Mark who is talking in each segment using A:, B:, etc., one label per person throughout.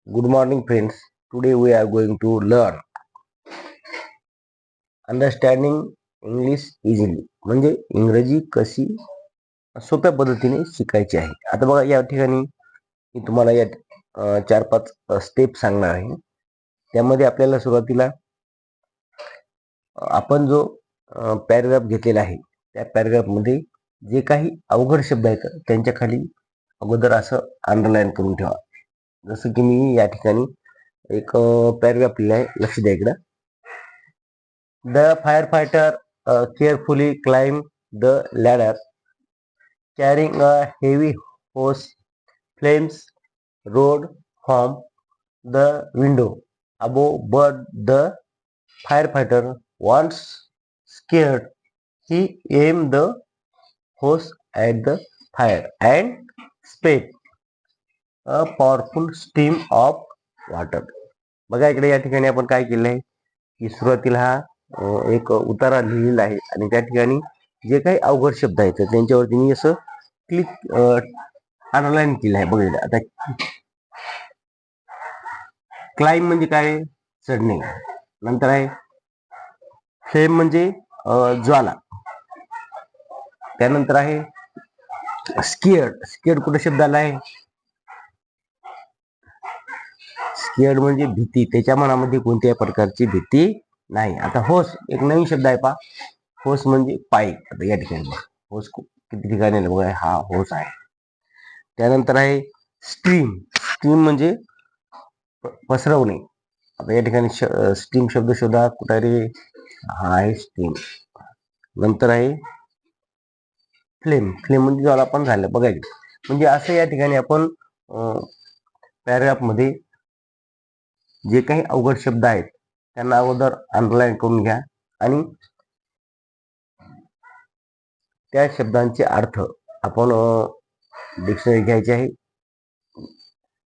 A: Good morning, friends. Today we are going to learn understanding English easily. म्हणजे इंग्रजी कशी सोप्या पद्धतीने शिकायची आहे. आता बघा या ठिकाणी मी तुम्हाला या 4-5 स्टेप सांगणार आहे. त्यामध्ये आपल्याला सुरुवातीला आपण जो पॅराग्राफ घेतलेला आहे त्या पॅराग्राफमध्ये जे काही अवघड शब्द आहेत त्यांच्या खाली अगोदर असं अंडरलाईन करून ठेवा. जसं की मी या ठिकाणी एक पॅराग्राफ लिहिला आहे. लक्ष द्या इकडं. The firefighter carefully climbed the ladder, carrying a heavy hose. Flames roared from the window above, but the firefighter, once scared, he aimed the hose at the fire and sped a powerful stream of water. बघा इकडे या ठिकाणी आपण काय केलं आहे की सुरुवातीला हा एक उतारा लिहिलेला आहे आणि त्या ठिकाणी जे काही अवघड शब्द आहेत त्यांच्यावरती मी असं क्लिक अंडरलाईन केलं आहे. बघा आता क्लाइम म्हणजे काय, चढणे. नंतर आहे फ्लेम म्हणजे ज्वाला. त्यानंतर आहे स्किअर्ड. स्किअर्ड कुठे शब्द आला आहे, स्किअर्ड म्हणजे भीती, त्याच्या मनामध्ये कोणत्याही प्रकारची भीती नाही. आता होस एक नवीन शब्द आहे पा. होस म्हणजे पाईप. आता या ठिकाणी होस किती ठिकाणी बघा हा होस आहे. त्यानंतर आहे स्ट्रीम. स्ट्रीम म्हणजे पसरवणे. आता या ठिकाणी स्ट्रीम शब्द शोधा कुठे रे, हा आहे स्ट्रीम. नंतर आहे फ्लेम. फ्लेम म्हणजे ज्वाला पण झालं बघायचं. म्हणजे असं या ठिकाणी आपण पॅराग्राफ मध्ये जे काही अवघड शब्द आहेत त्यांना अगोदर अंडरलाईन करून घ्या आणि त्या शब्दांचे अर्थ आपण डिक्शनरी घ्यायची आहे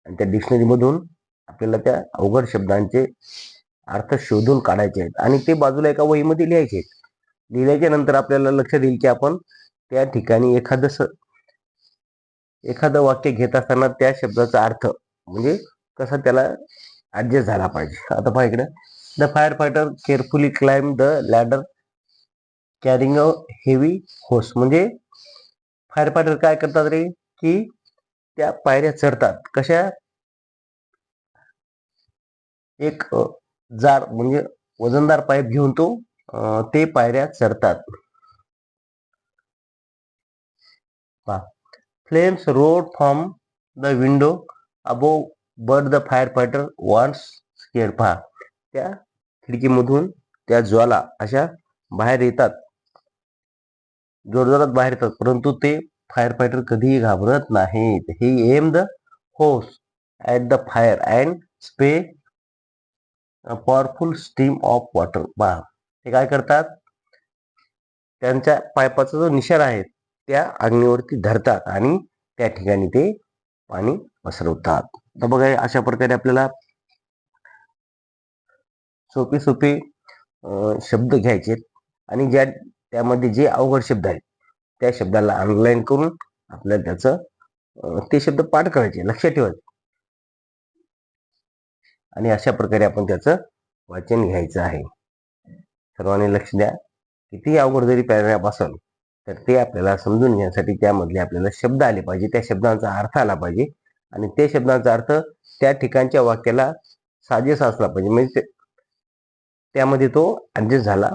A: आणि त्या डिक्शनरी मधून आपल्याला त्या अवघड शब्दांचे अर्थ शोधून काढायचे आहेत आणि ते बाजूला एका वहीमध्ये लिहायचे आहेत. लिहिल्याच्या नंतर आपल्याला लक्षात येईल की आपण त्या ठिकाणी एखादं वाक्य घेत असताना त्या शब्दाचा अर्थ म्हणजे कसा त्याला ऍडजस्ट झाला पाहिजे. आता पहा इकडे, the fire fighter carefully climb the ladder carrying a heavy होस. म्हणजे फायर फायटर काय करतात रे की त्या पायऱ्या चढतात. कशा, एक जाड म्हणजे वजनदार पाईप घेऊन तो ते पायऱ्या चढतात. Flames rode from the window above, but the fire fighter wants scared. पहा त्या खिडकीमधून त्या ज्वाला अशा बाहेर येतात, जोरजोरात बाहेर येतात, परंतु ते फायर फायटर कधीही घाबरत नाहीत. ही एम द होस at the fire and spray powerful stream of water. पहा ते काय करतात, त्यांच्या पाईपाचा जो निशाणा आहे त्या अग्नीवरती धरतात आणि त्या ठिकाणी ते पाणी पसरवतात. तर बघा अशा प्रकारे आपल्याला सोपे सोपे शब्द घ्यायचे आणि त्यामध्ये जे अवघड शब्द आहेत त्या शब्दाला अंडरलाईन करून आपल्याला त्याचं ते शब्द पाठ करायचे, लक्षात ठेवायचे आणि अशा प्रकारे आपण त्याचं वाचन घ्यायचं आहे. सर्वांनी लक्ष द्या. कितीही अवघड जरी पॅराग्राफ असेल तर ते आपल्याला समजून घेण्यासाठी त्यामधले आपल्याला शब्द आले पाहिजे, त्या शब्दांचा अर्थ आला पाहिजे आणि त्या शब्दांचा अर्थ त्या ठिकाणच्या वाक्याला साजेसा असला पाहिजे, म्हणजे त्यामध्ये तो ऍडजस्ट झाला